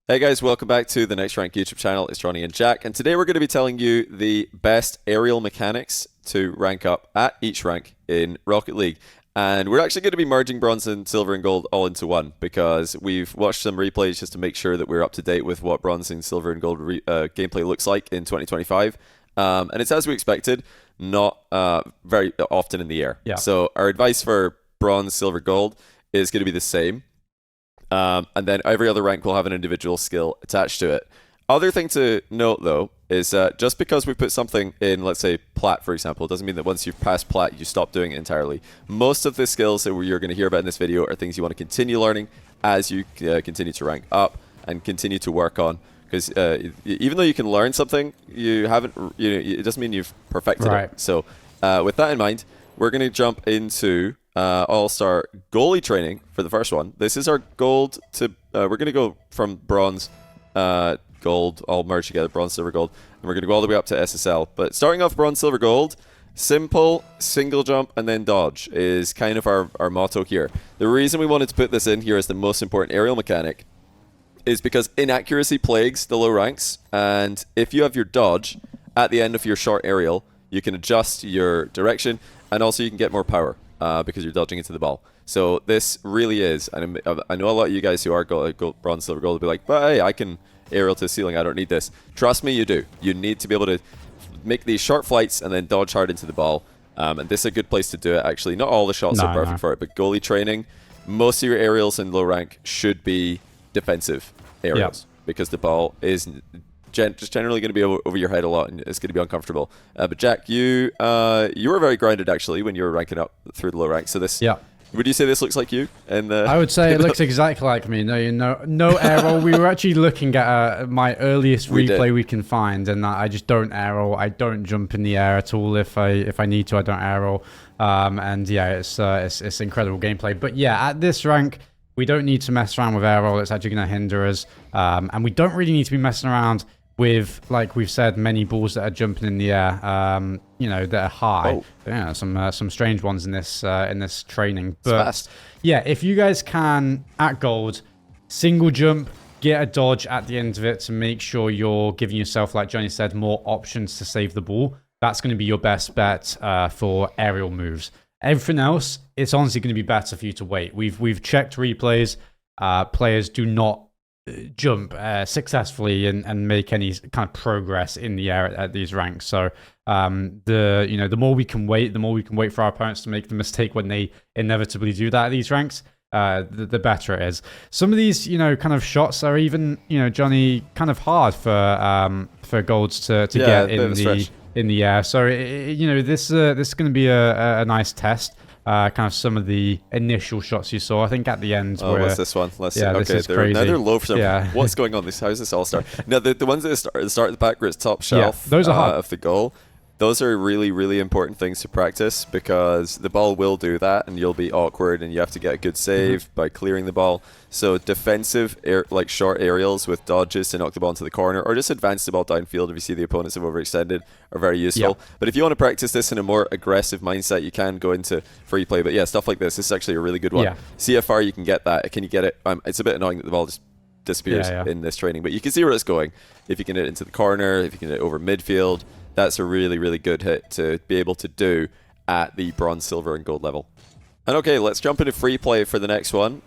Hey guys, welcome back to the Next Rank YouTube channel. It's Ronnie and Jack, and today we're going to be telling you the best aerial mechanics to rank up at each rank in Rocket League. And we're actually going to be merging bronze and silver and gold all into one because we've watched some replays just to make sure that we're up to date with what bronze and silver and gold gameplay looks like in 2025. And it's as we expected, not very often in the air. Yeah. So our advice for bronze, silver, gold is going to be the same. And then every other rank will have an individual skill attached to it. Other thing to note, though, is just because we put something in, let's say, Plat, for example, doesn't mean that once you've passed Plat, you stop doing it entirely. Most of the skills that you're going to hear about in this video are things you want to continue learning as you continue to rank up and continue to work on. Because even though you can learn something, you haven't. It doesn't mean you've perfected it. So with that in mind, we're going to jump into All-Star goalie training for the first one. This is our gold to we're going to go from bronze, gold, all merged together, bronze, silver, gold, and we're going to go all the way up to SSL. But starting off bronze, silver, gold, simple, single jump, and then dodge is kind of our motto here. The reason we wanted to put this in here as the most important aerial mechanic is because inaccuracy plagues the low ranks, and if you have your dodge at the end of your short aerial, you can adjust your direction, and also you can get more power. Because you're dodging into the ball. So this really is, and I know a lot of you guys who are bronze, silver, gold will be like, but hey, I can aerial to the ceiling, I don't need this. Trust me, you do. You need to be able to make these short flights and then dodge hard into the ball. And this is a good place to do it, actually. Not all the shots are perfect for it, but goalie training, most of your aerials in low rank should be defensive aerials because the ball is just generally going to be over your head a lot, and it's going to be uncomfortable. But Jack, you were very grounded actually when you were ranking up through the low ranks. So this, would you say this looks like you? And I would say it looks exactly like me. No air roll. We were actually looking at my earliest replay we can find, and I just don't air roll. I don't jump in the air at all. If I need to, I don't air roll. And yeah, it's incredible gameplay. But yeah, at this rank, we don't need to mess around with air roll. It's actually going to hinder us, and we don't really need to be messing around with, like we've said, many balls that are jumping in the air, that are high. Yeah, some strange ones in this training. But fast. Yeah, if you guys can at gold, single jump, get a dodge at the end of it to make sure you're giving yourself, like Johnny said, more options to save the ball. That's going to be your best bet for aerial moves. Everything else, it's honestly going to be better for you to wait. We've checked replays. Players do not jump successfully and make any kind of progress in the air at these ranks. So the more we can wait, for our opponents to make the mistake when they inevitably do that at these ranks, the better it is. Some of these kind of shots are even Johnny, kind of hard for golds to get in the air. So this is going to be a nice test. Kind of some of the initial shots you saw. I think at the end. What's this one? Let's see. Okay, they're low for some. What's going on? How is this all-star? Now the ones that start at the back where it's top shelf those are hard. Of the goal. Those are really, really important things to practice because the ball will do that and you'll be awkward and you have to get a good save by clearing the ball. So defensive, like short aerials with dodges to knock the ball into the corner or just advance the ball downfield if you see the opponents have overextended are very useful. But if you want to practice this in a more aggressive mindset, you can go into free play. But yeah, stuff like this is actually a really good one. See how far you can get that. Can you get it? It's a bit annoying that the ball just disappears in this training, but you can see where it's going. If you can hit it into the corner, if you can hit it over midfield, that's a really, really good hit to be able to do at the bronze, silver, and gold level. And okay, let's jump into free play for the next one.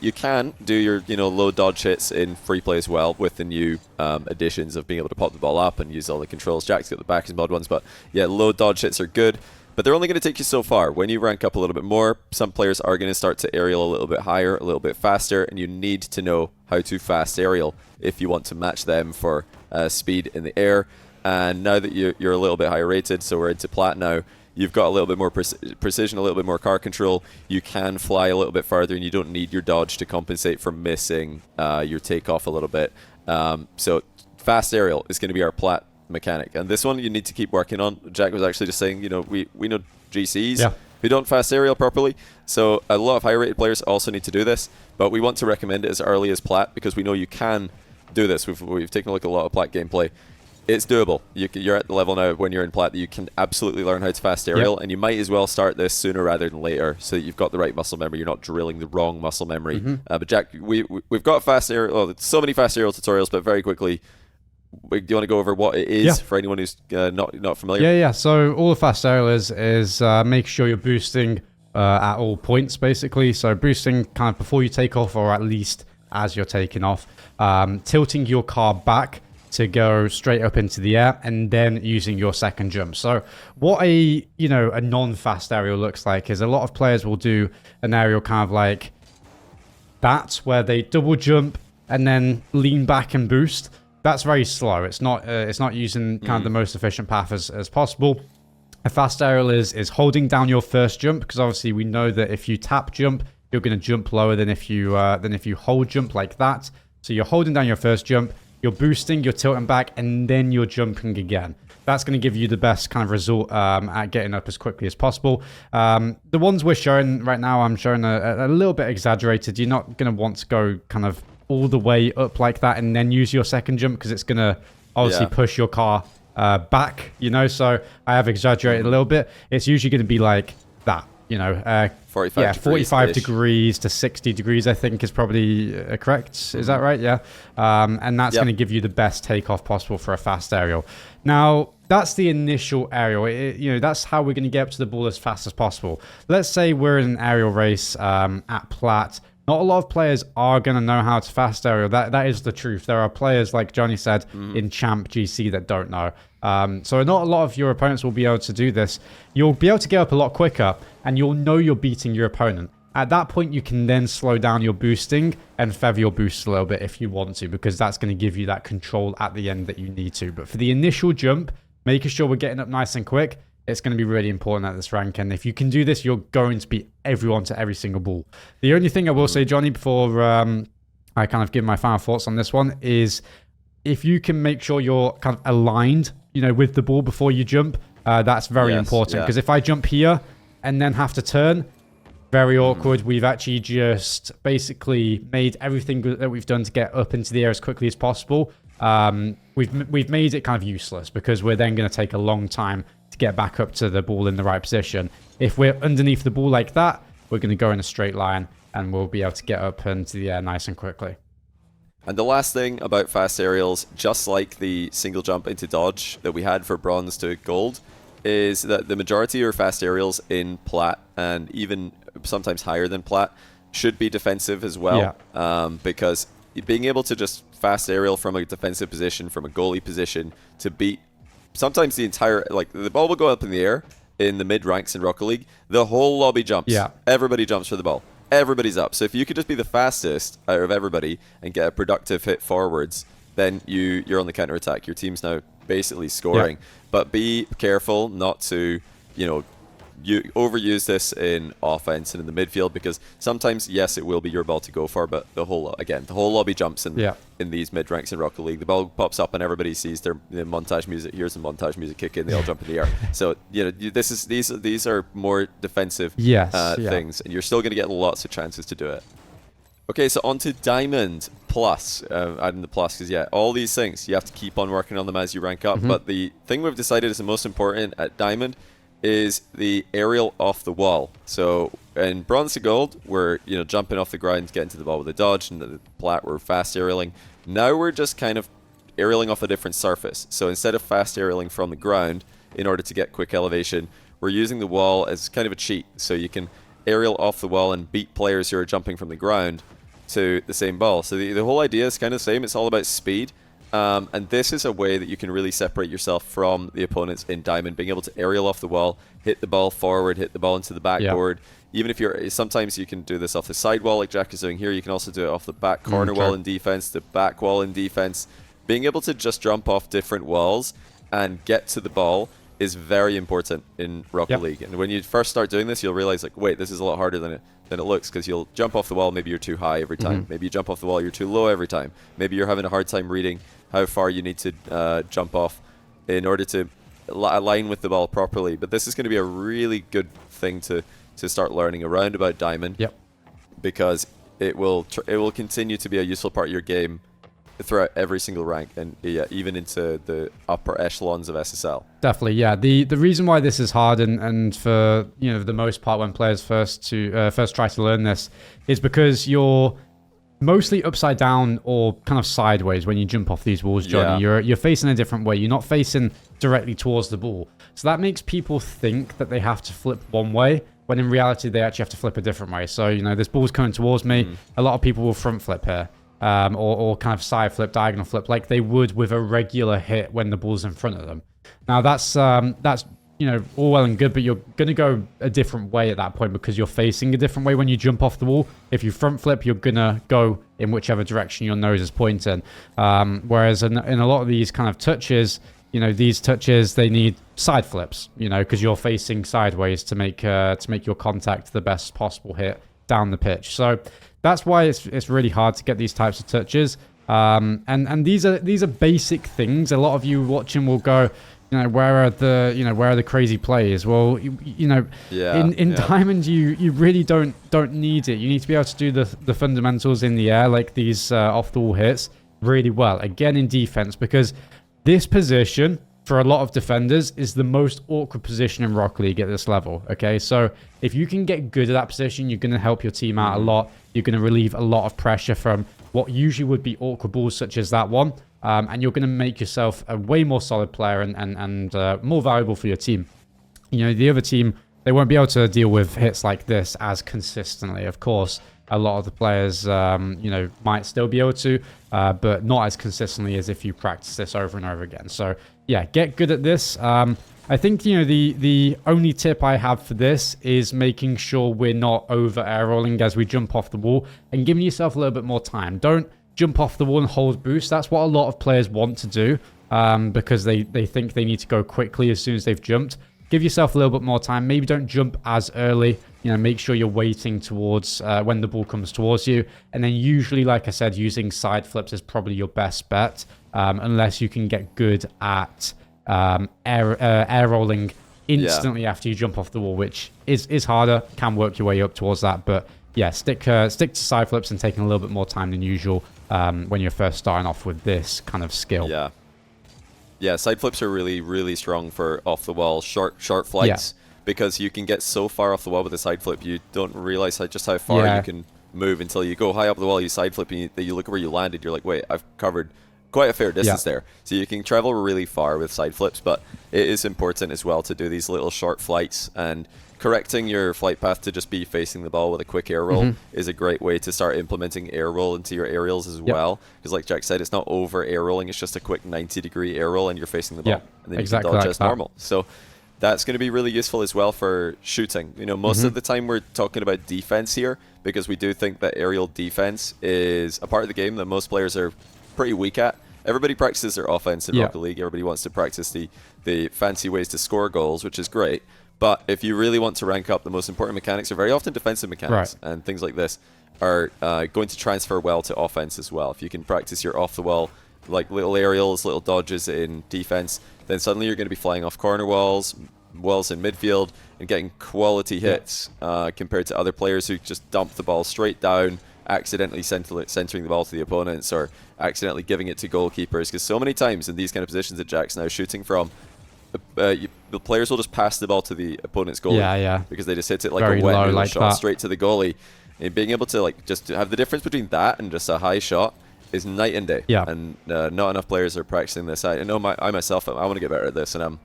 You can do your low dodge hits in free play as well with the new additions of being able to pop the ball up and use all the controls. Jack's got the back and mod ones, but yeah, low dodge hits are good. But they're only going to take you so far. When you rank up a little bit more, some players are going to start to aerial a little bit higher, a little bit faster, and you need to know how to fast aerial if you want to match them for speed in the air. And now that you're a little bit higher rated, so we're into Plat now, you've got a little bit more precision, a little bit more car control. You can fly a little bit farther, and you don't need your dodge to compensate for missing your takeoff a little bit. So fast aerial is going to be our Plat mechanic. And this one you need to keep working on. Jack was actually just saying, we know GCs who don't fast aerial properly. So a lot of high rated players also need to do this, but we want to recommend it as early as Plat because we know you can do this. We've taken a look at a lot of Plat gameplay. it's doable. You're at the level now when you're in Plat that you can absolutely learn how to fast aerial, and you might as well start this sooner rather than later, so that you've got the right muscle memory. You're not drilling the wrong muscle memory. But Jack, we've got fast aerial. Well, so many fast aerial tutorials, but very quickly, do you want to go over what it is for anyone who's not familiar? Yeah. So all the fast aerial is make sure you're boosting at all points, basically. So boosting kind of before you take off, or at least as you're taking off, tilting your car back to go straight up into the air, and then using your second jump. So what a non-fast aerial looks like is a lot of players will do an aerial kind of like that, where they double jump and then lean back and boost. That's very slow. It's not using kind of the most efficient path as possible. A fast aerial is holding down your first jump, because obviously we know that if you tap jump, you're going to jump lower than if you hold jump like that. So you're holding down your first jump, you're boosting, you're tilting back, and then you're jumping again. That's going to give you the best kind of result at getting up as quickly as possible. The ones we're showing right now, I'm showing a little bit exaggerated. You're not going to want to go kind of all the way up like that and then use your second jump, because it's going to obviously push your car back, So I have exaggerated a little bit. It's usually going to be like that, 45 degrees to 60 degrees, I think, is probably correct. Is that right? Yeah. And that's going to give you the best takeoff possible for a fast aerial. Now, that's the initial aerial. That's how we're going to get up to the ball as fast as possible. Let's say we're in an aerial race at Plat. Not a lot of players are going to know how to fast aerial. That is the truth. There are players, like Johnny said, in Champ GC that don't know. So not a lot of your opponents will be able to do this. You'll be able to get up a lot quicker, and you'll know you're beating your opponent. At that point, you can then slow down your boosting and feather your boost a little bit if you want to, because that's going to give you that control at the end that you need to. But for the initial jump, making sure we're getting up nice and quick, it's going to be really important at this rank. And if you can do this, you're going to beat everyone to every single ball. The only thing I will say, Johnny, before I kind of give my final thoughts on this one, is if you can make sure you're kind of aligned, with the ball before you jump, that's very important. Because if I jump here and then have to turn, very awkward. We've actually just basically made everything that we've done to get up into the air as quickly as possible. We've made it kind of useless, because we're then going to take a long time to get back up to the ball in the right position. If we're underneath the ball like that, we're going to go in a straight line, and we'll be able to get up into the air nice and quickly. And the last thing about fast aerials, just like the single jump into dodge that we had for bronze to gold, is that the majority of fast aerials in Plat, and even sometimes higher than Plat, should be defensive as well. Because being able to just fast aerial from a defensive position, from a goalie position, to beat sometimes the entire, like, the ball will go up in the air in the mid ranks in Rocket League, the whole lobby jumps. Everybody jumps for the ball. Everybody's up. So if you could just be the fastest out of everybody and get a productive hit forwards, then you're on the counter attack. Your team's now basically scoring. But be careful not to, you overuse this in offense and in the midfield, because sometimes, yes, it will be your ball to go for, but the whole lobby jumps in these mid ranks in Rocket League. The ball pops up and everybody sees their montage music. Here's the montage music kick in. They all jump in the air. So these are more defensive things, and you're still going to get lots of chances to do it. Okay, so on to Diamond Plus. Adding the plus, because all these things you have to keep on working on them as you rank up. But the thing we've decided is the most important at Diamond is the aerial off the wall. So in bronze to gold, we're jumping off the ground, getting to the ball with a dodge, and the Plat, we're fast aerialing. Now we're just kind of aerialing off a different surface. So instead of fast aerialing from the ground in order to get quick elevation, we're using the wall as kind of a cheat. So you can aerial off the wall and beat players who are jumping from the ground to the same ball. So the whole idea is kind of the same. It's all about speed. And this is a way that you can really separate yourself from the opponents in Diamond, being able to aerial off the wall, hit the ball forward, hit the ball into the backboard. Even if sometimes you can do this off the side wall like Jack is doing here. You can also do it off the back corner wall in defense, the back wall in defense. Being able to just jump off different walls and get to the ball is very important in Rocket League. And when you first start doing this, you'll realize, like, wait, this is a lot harder than it looks, because you'll jump off the wall, maybe you're too high every time. Maybe you jump off the wall, you're too low every time. Maybe you're having a hard time reading how far you need to jump off in order to align with the ball properly. But this is going to be a really good thing to start learning around about Diamond, because it will continue to be a useful part of your game throughout every single rank, and yeah, even into the upper echelons of SSL. Definitely, yeah. The reason why this is hard and for the most part when players first try to learn this is because you're mostly upside down or kind of sideways when you jump off these walls, Johnny. Yeah. You're facing a different way. You're not facing directly towards the ball. So that makes people think that they have to flip one way, when in reality they actually have to flip a different way. So, this ball's coming towards me. A lot of people will front flip here. Or kind of side flip, diagonal flip, like they would with a regular hit when the ball's in front of them. Now that's all well and good, but you're going to go a different way at that point because you're facing a different way when you jump off the wall. If you front flip, you're going to go in whichever direction your nose is pointing. Whereas in a lot of these kind of touches, these touches, they need side flips, because you're facing sideways to make your contact the best possible hit down the pitch. So that's why it's really hard to get these types of touches. And these are basic things. A lot of you watching will go, where are the crazy plays? Well, in Diamond you really don't need it. You need to be able to do the fundamentals in the air, like these off the wall hits, really well. Again, in defense, because this position for a lot of defenders is the most awkward position in Rocket League at this level. Okay, so if you can get good at that position, you're going to help your team out a lot. You're going to relieve a lot of pressure from what usually would be awkward balls such as that one. And you're going to make yourself a way more solid player and more valuable for your team. The other team, they won't be able to deal with hits like this as consistently. Of course, a lot of the players, might still be able to, but not as consistently as if you practice this over and over again. So, yeah, get good at this. I think, the only tip I have for this is making sure we're not over air rolling as we jump off the wall and giving yourself a little bit more time. Don't jump off the wall and hold boost. That's what a lot of players want to do because they think they need to go quickly as soon as they've jumped. Give yourself a little bit more time. Maybe don't jump as early. Make sure you're waiting towards when the ball comes towards you. And then usually, like I said, using side flips is probably your best bet unless you can get good at air rolling instantly after you jump off the wall, which is harder. Can work your way up towards that. But yeah, stick to side flips and taking a little bit more time than usual when you're first starting off with this kind of skill. Yeah, side flips are really, really strong for off-the-wall short flights because you can get so far off the wall with a side flip, you don't realize just how far you can move until you go high up the wall, you side flip, and you look where you landed, you're like, wait, I've covered quite a fair distance there. So you can travel really far with side flips, but it is important as well to do these little short flights, and correcting your flight path to just be facing the ball with a quick air roll is a great way to start implementing air roll into your aerials as well. Because like Jack said, it's not over air rolling, it's just a quick 90-degree air roll and you're facing the ball. And then you can dodge as normal. So that's going to be really useful as well for shooting. Most of the time we're talking about defense here because we do think that aerial defense is a part of the game that most players are pretty weak at. Everybody practices their offense in Rocket League. Everybody wants to practice the fancy ways to score goals, which is great. But if you really want to rank up, the most important mechanics are very often defensive mechanics, and things like this are going to transfer well to offense as well. If you can practice your off-the-wall, like little aerials, little dodges in defense, then suddenly you're going to be flying off corner walls in midfield, and getting quality hits compared to other players who just dump the ball straight down, accidentally centering the ball to the opponents, or accidentally giving it to goalkeepers. Because so many times in these kind of positions that Jack's now shooting from, the players will just pass the ball to the opponent's goalie because they just hit it like very a wet noodle shot straight to the goalie. And being able to just have the difference between that and just a high shot is night and day. And not enough players are practicing this. I know I myself, I want to get better at this, and I'm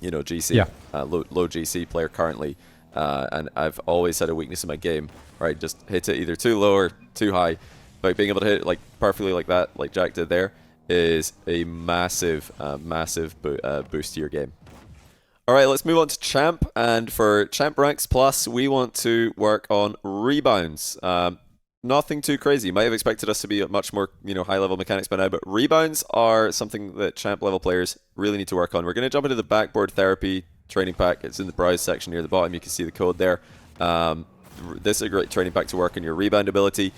GC, low GC player currently, and I've always had a weakness in my game where I just hit it either too low or too high. But being able to hit it perfectly like that, like Jack did there, is a massive boost to your game. Alright, let's move on to Champ, and for Champ Ranks Plus, we want to work on rebounds. Nothing too crazy. You might have expected us to be at much more high-level mechanics by now, but rebounds are something that Champ level players really need to work on. We're going to jump into the Backboard Therapy training pack. It's in the browse section near the bottom. You can see the code there. This is a great training pack to work on your rebound ability.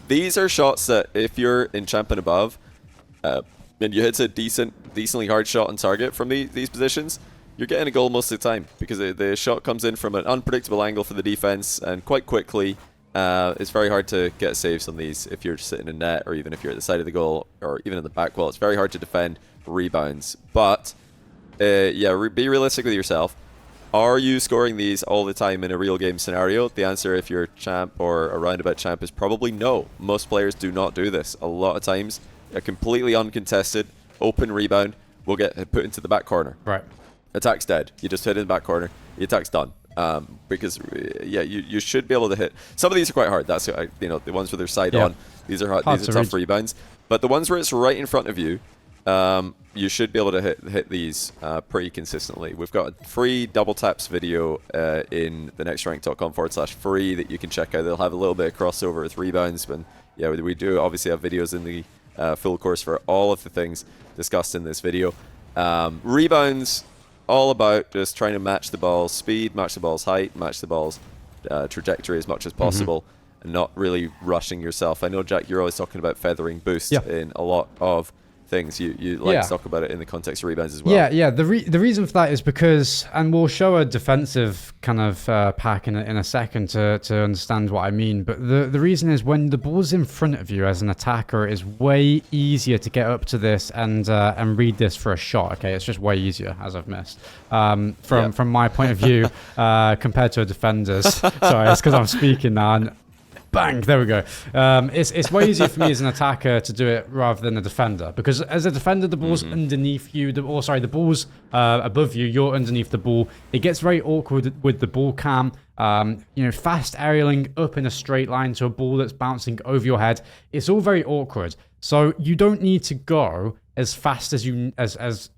These are shots that if you're in Champ and above, and you hit a decently hard shot on target from these positions, you're getting a goal most of the time because the shot comes in from an unpredictable angle for the defense and quite quickly, It's very hard to get saves on these if you're sitting in net, or even if you're at the side of the goal, or even in the back wall. It's very hard to defend rebounds. But yeah, be realistic with yourself. Are you scoring these all the time in a real game scenario? The answer, if you're champ or a roundabout champ, is probably no. Most players do not do this. A lot of times, a completely uncontested open rebound will get put into the back corner. Right. Attack's dead. You just hit it in the back corner. The attack's done. Because yeah, you should be able to hit. Some of these are quite hard. That's the ones where they're side on. These are hard. These are tough rebounds. But the ones where it's right in front of you, you should be able to hit these pretty consistently. We've got a free double taps video in the nextrank.com/free that you can check out. They'll have a little bit of crossover with rebounds, but yeah, we do obviously have videos in the full course for all of the things discussed in this video. Rebounds, all about just trying to match the ball's speed, match the ball's height, match the ball's trajectory as much as possible, and not really rushing yourself. I know, Jack, you're always talking about feathering boost in a lot of things. You like to talk about it in the context of rebounds as well. Yeah. The reason for that is because, and we'll show a defensive kind of pack in a second to understand what I mean. But the reason is when the ball's in front of you as an attacker, it is way easier to get up to this and read this for a shot. Okay, it's just way easier, as I've missed from my point of view compared to a defender's. Sorry, it's because I'm speaking now. And bang, there we go. It's way easier for me as an attacker to do it rather than a defender, because as a defender, the ball's underneath you, the ball's above you, you're underneath the ball. It gets very awkward with the ball cam. Fast aerialing up in a straight line to a ball that's bouncing over your head. It's all very awkward. So you don't need to go as fast as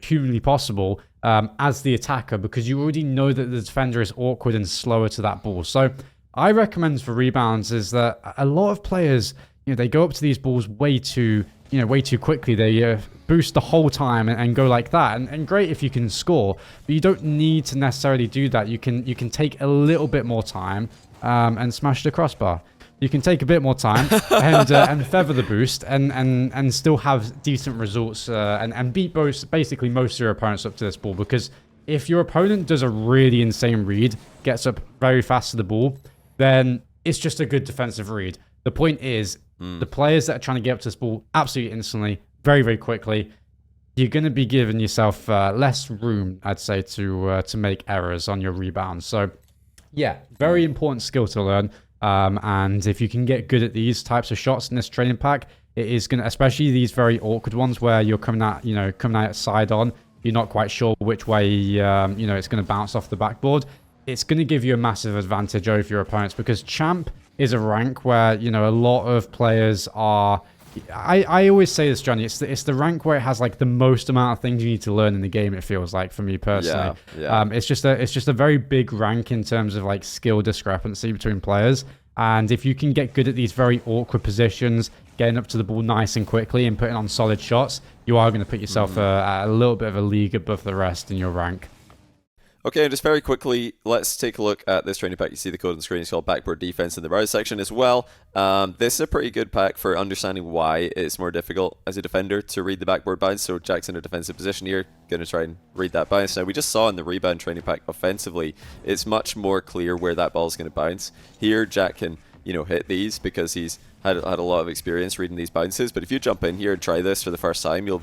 humanly possible as the attacker, because you already know that the defender is awkward and slower to that ball. So I recommend for rebounds is that a lot of players, they go up to these balls way too quickly. They boost the whole time and go like that. And great if you can score, but you don't need to necessarily do that. You can take a little bit more time and smash the crossbar. You can take a bit more time and feather the boost and still have decent results and beat basically most of your opponents up to this ball. Because if your opponent does a really insane read, gets up very fast to the ball, then it's just a good defensive read. The point is, the players that are trying to get up to this ball absolutely instantly, very, very quickly, you're going to be giving yourself less room, I'd say, to make errors on your rebounds. So, yeah, very important skill to learn. And if you can get good at these types of shots in this training pack, it is going to, especially these very awkward ones where you're coming out side on, you're not quite sure which way, it's going to bounce off the backboard. It's going to give you a massive advantage over your opponents, because champ is a rank where, a lot of players are... I always say this, Johnny, it's the rank where it has like the most amount of things you need to learn in the game, it feels like, for me personally. Yeah. It's just a very big rank in terms of like skill discrepancy between players. And if you can get good at these very awkward positions, getting up to the ball nice and quickly and putting on solid shots, you are going to put yourself a little bit of a league above the rest in your rank. Okay, and just very quickly, let's take a look at this training pack. You see the code on the screen. It's called Backboard Defense in the browse section as well. This is a pretty good pack for understanding why it's more difficult as a defender to read the backboard bounce. So Jack's in a defensive position here, going to try and read that bounce. Now, we just saw in the rebound training pack offensively, it's much more clear where that ball is going to bounce. Here, Jack can, hit these because he's had a lot of experience reading these bounces. But if you jump in here and try this for the first time, you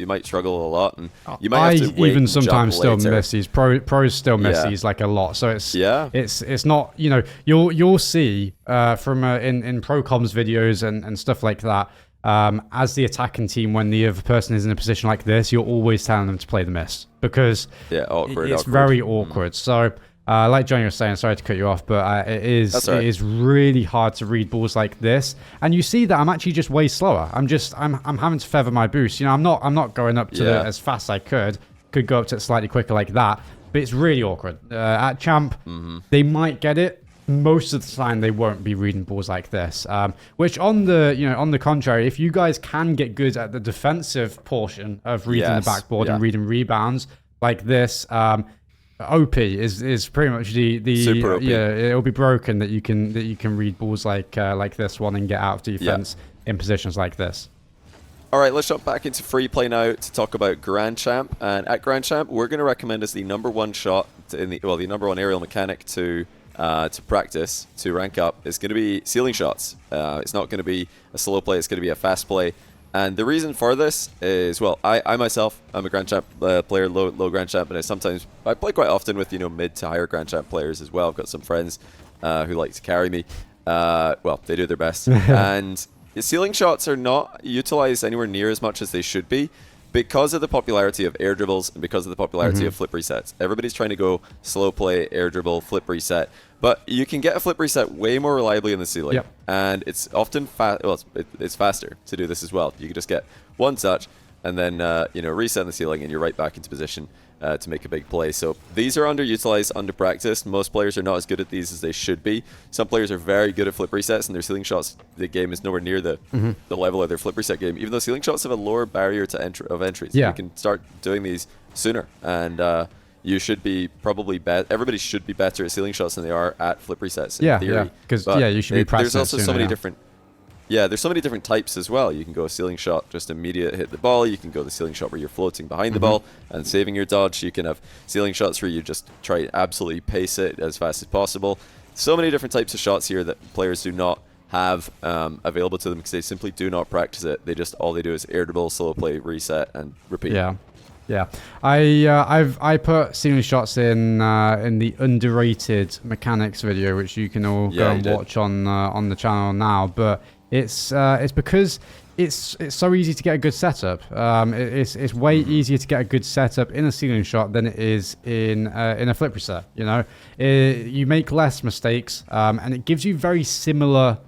might struggle a lot, and you might have to wait even sometimes still later. miss these. Pros still miss these like a lot. So it's not, you'll see from in pro comms videos and stuff like that. As the attacking team, when the other person is in a position like this, you're always telling them to play the miss, because it's very awkward. So like Johnny was saying, sorry to cut you off, but it is really hard to read balls like this. And you see that I'm actually just way slower. I'm having to feather my boost. I'm not going up to it as fast as I could go up to it slightly quicker like that, but it's really awkward. At champ, they might get it. Most of the time they won't be reading balls like this, which on the contrary, if you guys can get good at the defensive portion of reading the backboard and reading rebounds like this, OP is pretty much the super OP. It'll be broken that you can read balls like this one and get out of defense in positions like this. All right, let's jump back into free play now to talk about Grand Champ. And at Grand Champ, we're going to recommend as the number one shot the number one aerial mechanic to to practice, to rank up, is going to be ceiling shots. It's not going to be a slow play, it's going to be a fast play. And the reason for this is, well, I myself, I'm a Grand Champ player, low Grand Champ, and I play quite often with, mid to higher Grand Champ players as well. I've got some friends who like to carry me. Well, they do their best. And ceiling shots are not utilized anywhere near as much as they should be because of the popularity of air dribbles and because of the popularity of flip resets. Everybody's trying to go slow play, air dribble, flip reset. But you can get a flip reset way more reliably in the ceiling. Yep. And it's often it's faster to do this as well. You can just get one touch and then reset in the ceiling and you're right back into position to make a big play. So these are underutilized, under-practiced. Most players are not as good at these as they should be. Some players are very good at flip resets, and their ceiling shots, the game is nowhere near the level of their flip reset game, even though ceiling shots have a lower barrier to entries. You can start doing these sooner, and you should be probably everybody should be better at ceiling shots than they are at flip resets in theory. Because you should be practicing. There's also so many different there's so many different types as well. You can go a ceiling shot, just immediate hit the ball. You can go the ceiling shot where you're floating behind the ball and saving your dodge. You can have ceiling shots where you just try to absolutely pace it as fast as possible. So many different types of shots here that players do not have available to them because they simply do not practice it. All they do is air dribble, solo play, reset, and repeat. Yeah, I put ceiling shots in the underrated mechanics video, which you can all go and watch on the channel now. But it's because it's so easy to get a good setup. It's way easier to get a good setup in a ceiling shot than it is in a flip reset. You make less mistakes, and it gives you very similar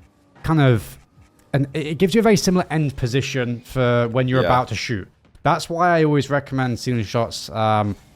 it gives you a very similar end position for when you're about to shoot. That's why I always recommend ceiling shots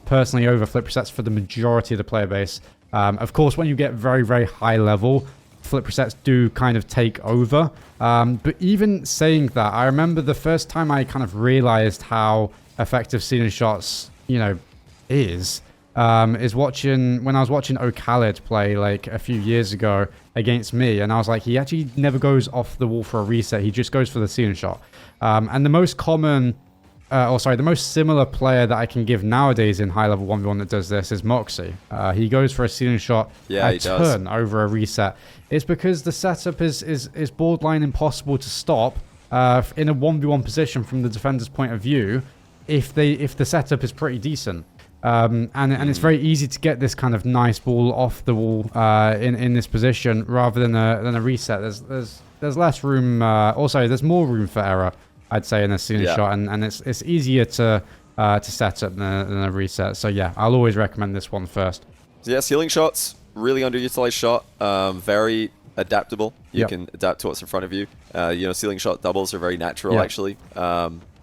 personally over flip resets for the majority of the player base. Of course, when you get very, very high level, flip resets do kind of take over. But even saying that, I remember the first time I kind of realized how effective ceiling shots, is when I was watching O'Khaled play like a few years ago against me, and I was like, he actually never goes off the wall for a reset. He just goes for the ceiling shot. And the most the most similar player that I can give nowadays in high-level 1v1 that does this is Moxie. He goes for a ceiling shot a turn over a reset. It's because the setup is borderline impossible to stop in a 1v1 position from the defender's point of view if the setup is pretty decent. And it's very easy to get this kind of nice ball off the wall in this position rather than a reset. There's less room. There's more room for error, I'd say, in a ceiling shot, and it's easier to set up than a reset. So yeah, I'll always recommend this one first. So yeah, ceiling shots, really underutilized shot, very adaptable. You can adapt to what's in front of you. Ceiling shot doubles are very natural actually.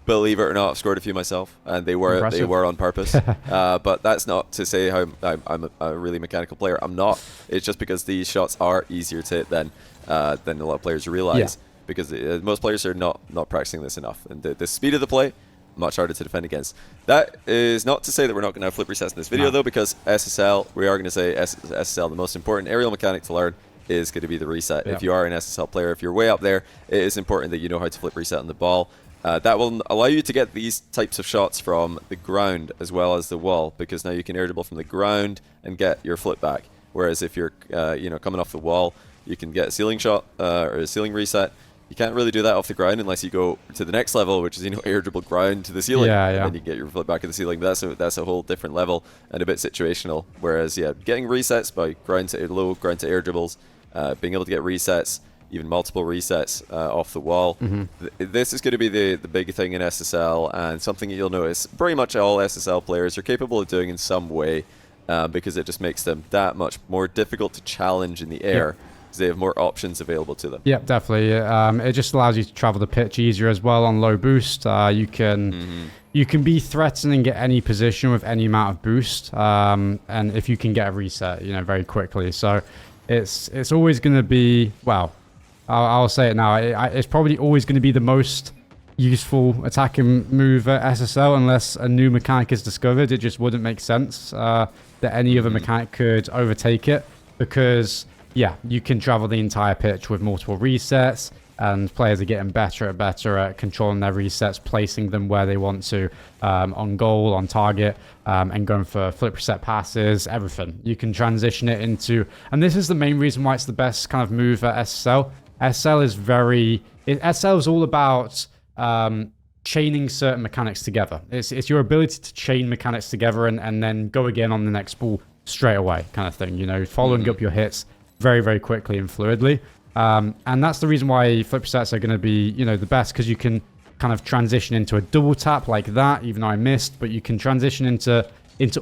Believe it or not, I've scored a few myself, and they were on purpose. But that's not to say how I'm a really mechanical player. I'm not. It's just because these shots are easier to hit than a lot of players realize. Because most players are not practicing this enough. And the speed of the play, much harder to defend against. That is not to say that we're not going to have flip resets in this video, though, because SSL, we are going to say SSL, the most important aerial mechanic to learn is going to be the reset. If you are an SSL player, if you're way up there, it is important that you know how to flip reset on the ball. That will allow you to get these types of shots from the ground as well as the wall, because now you can air dribble from the ground and get your flip back. Whereas if you're coming off the wall, you can get a ceiling shot or a ceiling reset. You can't really do that off the ground unless you go to the next level, which is air dribble ground to the ceiling, and you get your flip back at the ceiling. But that's a whole different level and a bit situational. Whereas getting resets by ground to low, ground to air dribbles, being able to get resets, even multiple resets off the wall. This is going to be the big thing in SSL, and something that you'll notice pretty much all SSL players are capable of doing in some way, because it just makes them that much more difficult to challenge in the air. They have more options available to them. Yeah, definitely. It just allows you to travel the pitch easier as well on low boost. You can be threatening at any position with any amount of boost, and if you can get a reset, very quickly. So it's always going to be, well, I'll say it now. It's probably always going to be the most useful attacking move at SSL unless a new mechanic is discovered. It just wouldn't make sense that any other mechanic could overtake it, because you can travel the entire pitch with multiple resets. and players are getting better at controlling their resets, placing them where they want to, on goal, on target, and going for flip reset passes, everything. You can transition it into, and this is the main reason why it's the best kind of move at SSL. SSL is all about chaining certain mechanics together. It's your ability to chain mechanics together and then go again on the next ball straight away, kind of thing. Following up your hits very, very quickly and fluidly. And that's the reason why flip resets are going to be, the best, because you can kind of transition into a double tap like that, even though I missed, but you can transition into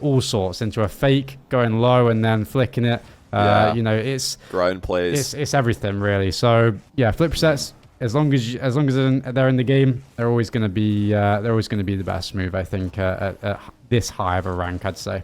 all sorts, into a fake, going low and then flicking it. It's ground plays. It's everything really. So yeah, flip resets, as long as they're in the game, they're always going to be the best move, I think, at this high of a rank, I'd say.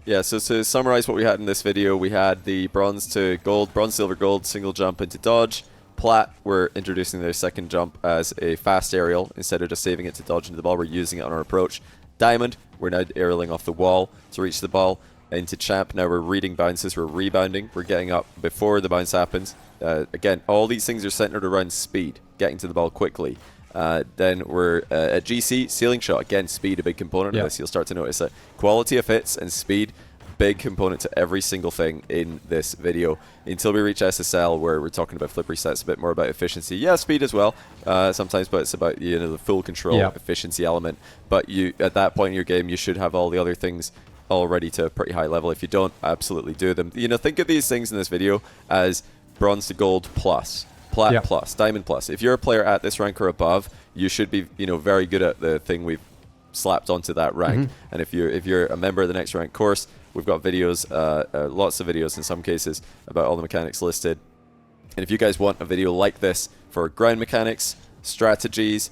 Yeah, so to summarize what we had in this video, we had the bronze to gold, bronze, silver, gold, single jump into dodge. Plat, we're introducing their second jump as a fast aerial. Instead of just saving it to dodge into the ball, we're using it on our approach. Diamond, we're now aerialing off the wall to reach the ball. Into champ, now we're reading bounces, we're rebounding, we're getting up before the bounce happens. Again, all these things are centered around speed, getting to the ball quickly. Then we're at GC, ceiling shot. Again, speed, a big component of this. You'll start to notice that quality of hits and speed, big component to every single thing in this video. Until we reach SSL, where we're talking about flip resets, a bit more about efficiency. Yeah, speed as well, sometimes, but it's about the full control efficiency element. But at that point in your game, you should have all the other things already to a pretty high level. If you don't, absolutely do them. Think of these things in this video as bronze to gold plus, plat plus, diamond plus. If you're a player at this rank or above, you should be very good at the thing we've slapped onto that rank. And if you're a member of the next rank course, we've got videos, lots of videos in some cases, about all the mechanics listed. And if you guys want a video like this for ground mechanics, strategies,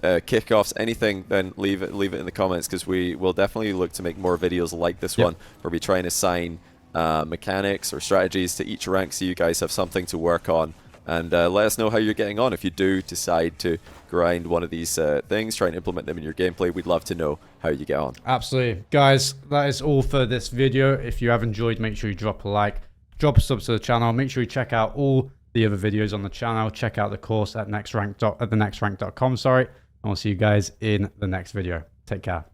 kickoffs, anything, then leave it in the comments, because we will definitely look to make more videos like this one, where we try and assign mechanics or strategies to each rank, so you guys have something to work on. And let us know how you're getting on. If you do decide to grind one of these things, try and implement them in your gameplay, we'd love to know how you get on. Absolutely. Guys, that is all for this video. If you have enjoyed, make sure you drop a like, drop a sub to the channel, make sure you check out all the other videos on the channel, check out the course at thenextrank.com, and we'll see you guys in the next video. Take care.